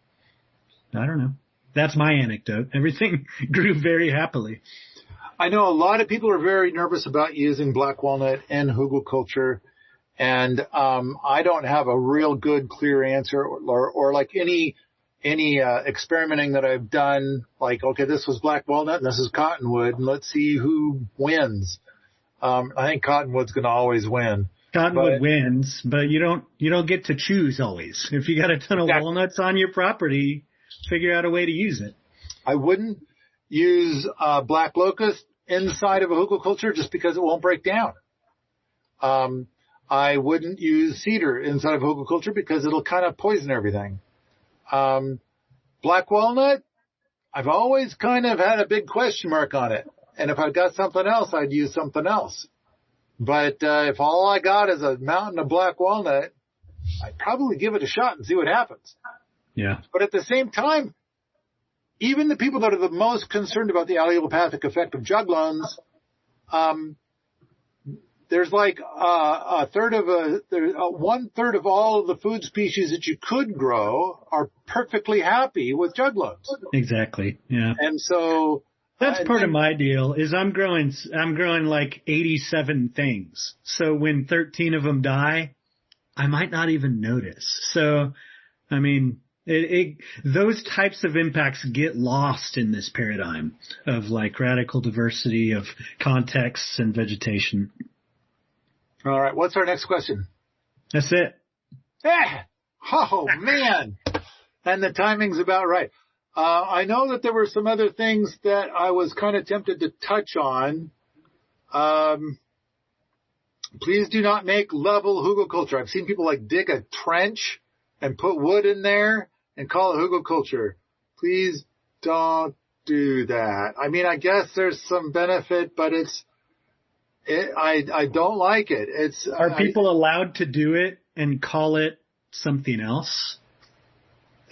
I don't know. That's my anecdote. Everything grew very happily. I know a lot of people are very nervous about using black walnut in hugelkultur. And I don't have a real good, clear answer or like any experimenting that I've done, like, okay, this was black walnut and this is cottonwood, and let's see who wins. I think cottonwood's going to always win. Cottonwood wins, but you don't get to choose always. If you got a ton of walnuts on your property, figure out a way to use it. I wouldn't use black locust inside of a hugelkultur just because it won't break down. I wouldn't use cedar inside of hugelkultur because it'll kind of poison everything. Black walnut, I've always kind of had a big question mark on it. And if I've got something else, I'd use something else. But if all I got is a mountain of black walnut, I'd probably give it a shot and see what happens. Yeah. But at the same time, even the people that are the most concerned about the allelopathic effect of juglones, there's like one third of all of the food species that you could grow are perfectly happy with juglones. Exactly. Yeah. And so that's part of my deal is I'm growing like 87 things. So when 13 of them die, I might not even notice. So, those types of impacts get lost in this paradigm of like radical diversity of contexts and vegetation. All right. What's our next question? That's it. Oh, man. And the timing's about right. I know that there were some other things that I was kind of tempted to touch on. Please do not make level hugelkultur. I've seen people like dig a trench and put wood in there and call it hugelkultur. Please don't do that. I mean, I guess there's some benefit, but I don't like it. Are people allowed to do it and call it something else?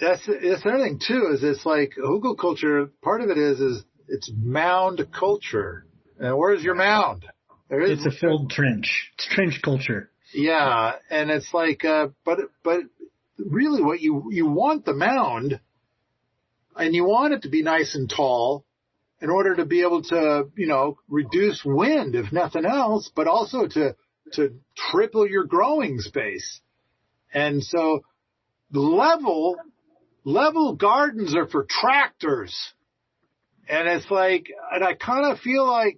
That's another thing too, is it's like hugelkultur, part of it is it's mound culture. And where's your mound? It's a filled trench. It's trench culture. Yeah. And it's like, but really what you want the mound, and you want it to be nice and tall in order to be able to, reduce wind, if nothing else, but also to triple your growing space. And so level gardens are for tractors. And it's like, and I kind of feel like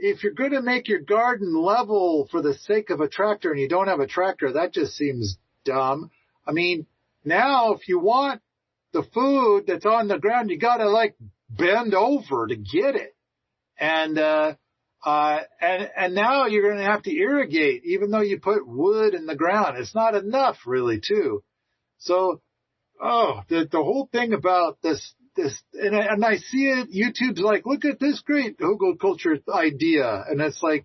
if you're going to make your garden level for the sake of a tractor and you don't have a tractor, that just seems dumb. I mean, now if you want the food that's on the ground, you got to like bend over to get it. And now you're going to have to irrigate, even though you put wood in the ground. It's not enough really too. So, the whole thing about this, and I see it, YouTube's like, look at this great hugelkultur idea. And it's like,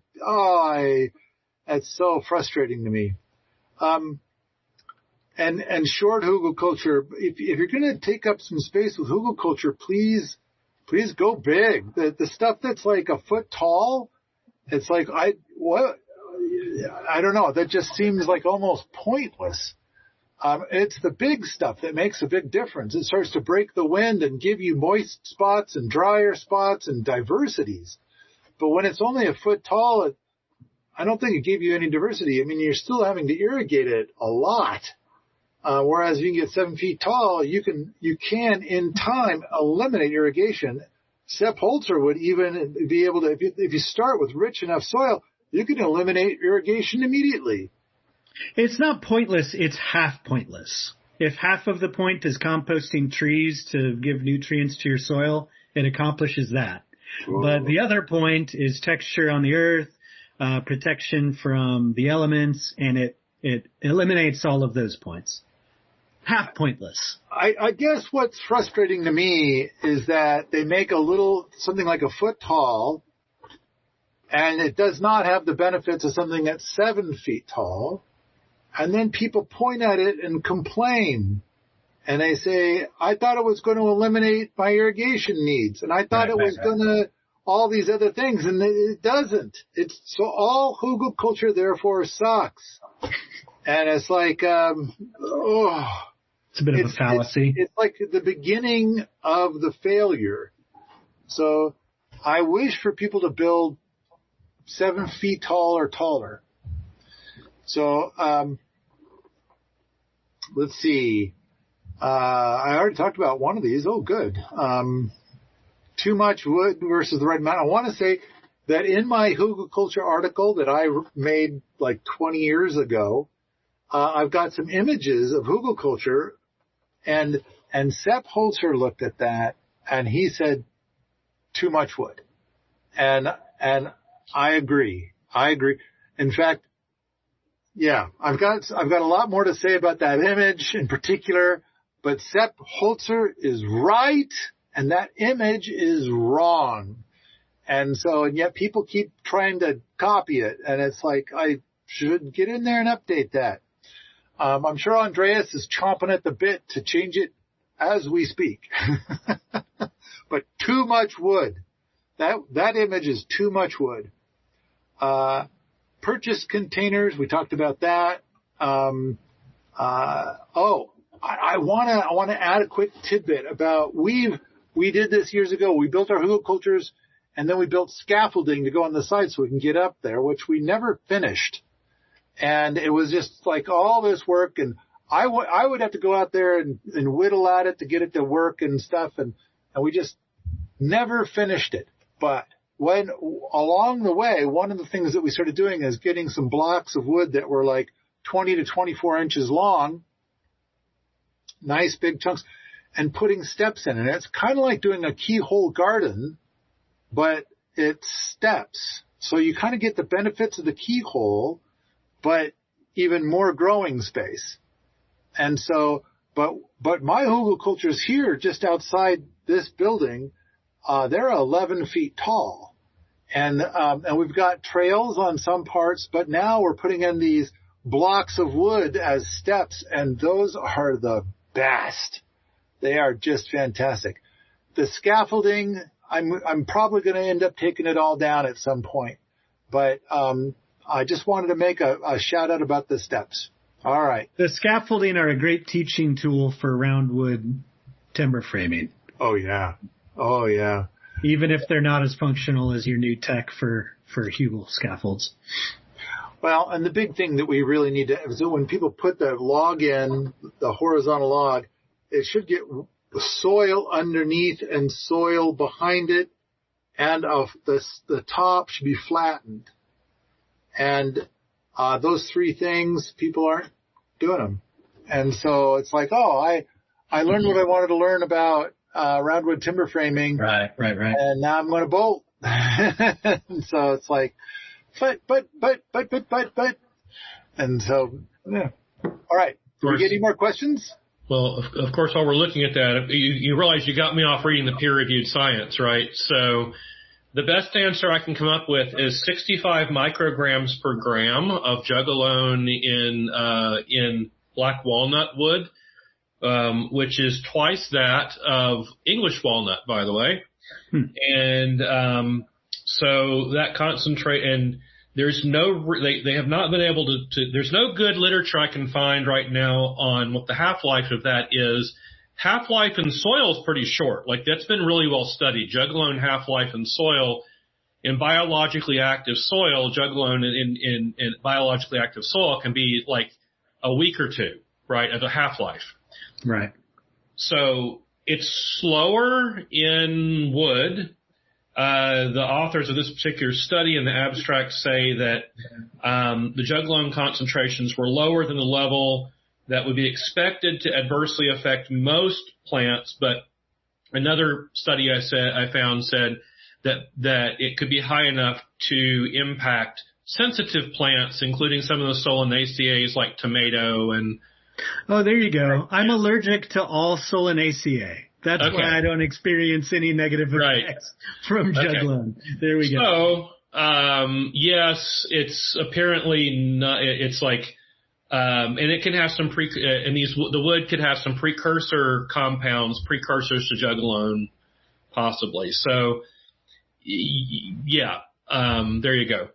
that's so frustrating to me. And short hugelkultur, if you're going to take up some space with hugelkultur, please go big. The stuff that's like a foot tall, it's like, I don't know. That just seems like almost pointless. It's the big stuff that makes a big difference. It starts to break the wind and give you moist spots and drier spots and diversities. But when it's only a foot tall, I don't think it gave you any diversity. I mean, you're still having to irrigate it a lot. Whereas you can get 7 feet tall, you can in time eliminate irrigation. Sepp Holzer would even be able to, if you start with rich enough soil, you can eliminate irrigation immediately. It's not pointless, it's half pointless. If half of the point is composting trees to give nutrients to your soil, it accomplishes that. Whoa. But the other point is texture on the earth, protection from the elements, and it eliminates all of those points. Half pointless. I guess what's frustrating to me is that they make something like a foot tall, and it does not have the benefits of something that's 7 feet tall. And then people point at it and complain. And they say, I thought it was going to eliminate my irrigation needs. And I thought it was going to all these other things. And it doesn't. So all hugelkultur therefore sucks. And it's like, it's a bit of a fallacy. It's like the beginning of the failure. So I wish for people to build 7 feet tall or taller. So, let's see. I already talked about one of these. Oh, good. Too much wood versus the right amount. I want to say that in my hugelkultur article that I made like 20 years ago, I've got some images of hugelkultur, and Sepp Holzer looked at that and he said too much wood. And I agree. In fact, yeah, I've got a lot more to say about that image in particular, but Sepp Holzer is right and that image is wrong. And yet people keep trying to copy it, and it's like, I should get in there and update that. I'm sure Andreas is chomping at the bit to change it as we speak. But too much wood. That image is too much wood. Purchase containers, we talked about that. I want to add a quick tidbit about we did this years ago. We built our hugelkulturs, and then we built scaffolding to go on the side so we can get up there, which we never finished. And it was just like all this work, and I would have to go out there and whittle at it to get it to work and stuff, and we just never finished it. But when along the way, one of the things that we started doing is getting some blocks of wood that were like 20 to 24 inches long, nice big chunks, and putting steps in. And it's kind of like doing a keyhole garden, but it's steps. So you kind of get the benefits of the keyhole, but even more growing space. And so, but my hugelkulturs here, just outside this building, they're 11 feet tall. And we've got trails on some parts, but now we're putting in these blocks of wood as steps, and those are the best. They are just fantastic. The scaffolding, I'm probably going to end up taking it all down at some point, but I just wanted to make a shout out about the steps. All right. The scaffolding are a great teaching tool for roundwood timber framing. Oh yeah. Oh yeah. Even if they're not as functional as your new tech for Hugel scaffolds. Well, and the big thing that we really need to, so when people put the log in, the horizontal log, it should get soil underneath and soil behind it, and the top should be flattened. And those three things, people aren't doing them. And so it's like, I learned what I wanted to learn about roundwood timber framing. Right. And now I'm going to bolt. And so it's like, but. And so, yeah. All right. Do we get any more questions? Well, of course, while we're looking at that, you realize you got me off reading the peer-reviewed science, right? So the best answer I can come up with is 65 micrograms per gram of Jugalone in black walnut wood, which is twice that of English walnut, by the way. And so that concentrate, and there's they have not been able to, there's no good literature I can find right now on what the half-life of that is. Half-life in soil is pretty short. Like, that's been really well studied. Jugalone half-life in soil, in biologically active soil, Jugalone in biologically active soil can be like a week or two, right, of a half-life. Right. So it's slower in wood. The authors of this particular study in the abstract say that the Jugalone concentrations were lower than the level that would be expected to adversely affect most plants, but another study I found said that it could be high enough to impact sensitive plants, including some of the Solanaceae like tomato and. Oh, there you go. I'm allergic to all Solanaceae. That's why I don't experience any negative effects from Jugalone. There we go. So, yes, it's apparently not, it's like, and it can have some the wood could have some precursor compounds, precursors to Jugalone, possibly. So, yeah, there you go.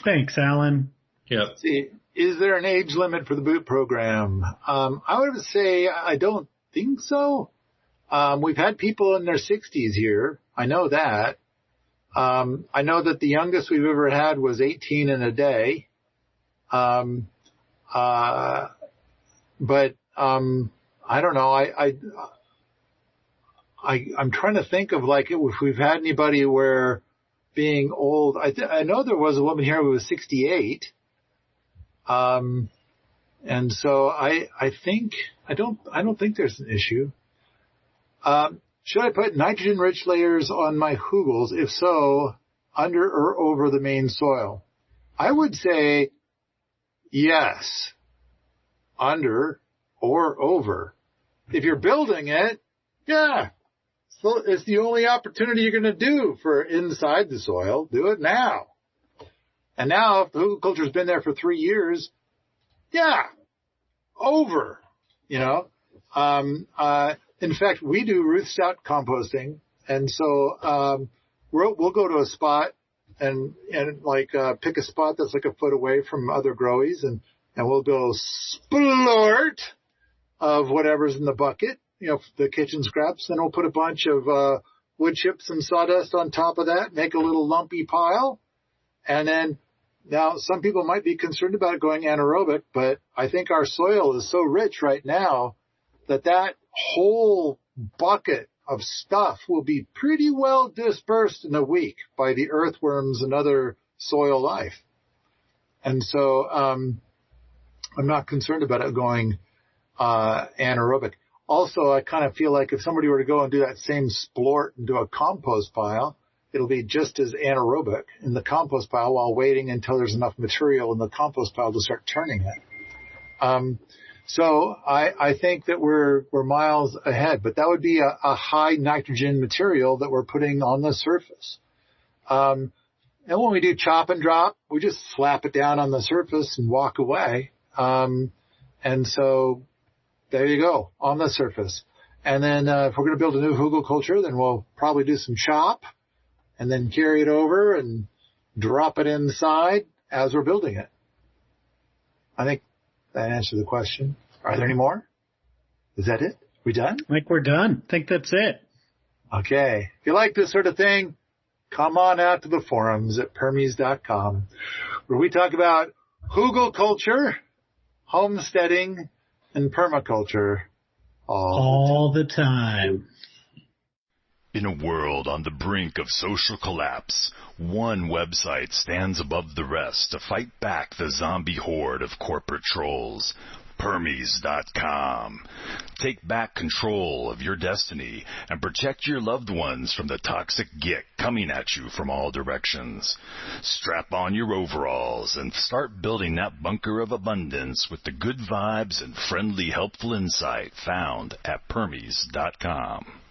Thanks, Alan. Yeah. See, is there an age limit for the boot program? I would say I don't think so. We've had people in their 60s here. I know that. I know that the youngest we've ever had was 18 in a day. But I don't know. I'm trying to think of like if we've had anybody where being old. I know there was a woman here who was 68. And so I don't think there's an issue. Should I put nitrogen-rich layers on my hugels? If so, under or over the main soil? I would say yes, under or over. If you're building it, yeah, so it's the only opportunity you're going to do for inside the soil. Do it now. And now, if the hugelkultur's been there for 3 years, yeah, over, you know. In fact, we do root-stout composting, and so we'll go to a spot and pick a spot that's like a foot away from other growies, and we'll go splort of whatever's in the bucket, you know, the kitchen scraps, and we'll put a bunch of wood chips and sawdust on top of that, make a little lumpy pile, and then now some people might be concerned about going anaerobic, but I think our soil is so rich right now that whole bucket of stuff will be pretty well dispersed in a week by the earthworms and other soil life. And so I'm not concerned about it going anaerobic. Also, I kind of feel like if somebody were to go and do that same splort and do a compost pile, it'll be just as anaerobic in the compost pile while waiting until there's enough material in the compost pile to start turning it. So I think that we're miles ahead, but that would be a high nitrogen material that we're putting on the surface. And when we do chop and drop, we just slap it down on the surface and walk away. And so there you go, on the surface. And then if we're going to build a new hugelkultur, then we'll probably do some chop and then carry it over and drop it inside as we're building it. I think that answered the question. Are there any more? Is that it? We done? I think we're done. I think that's it. Okay. If you like this sort of thing, come on out to the forums at permies.com, where we talk about hugelkultur, homesteading, and permaculture all the time. In a world on the brink of social collapse, one website stands above the rest to fight back the zombie horde of corporate trolls. Permies.com. Take back control of your destiny and protect your loved ones from the toxic gick coming at you from all directions. Strap on your overalls and start building that bunker of abundance with the good vibes and friendly, helpful insight found at Permies.com.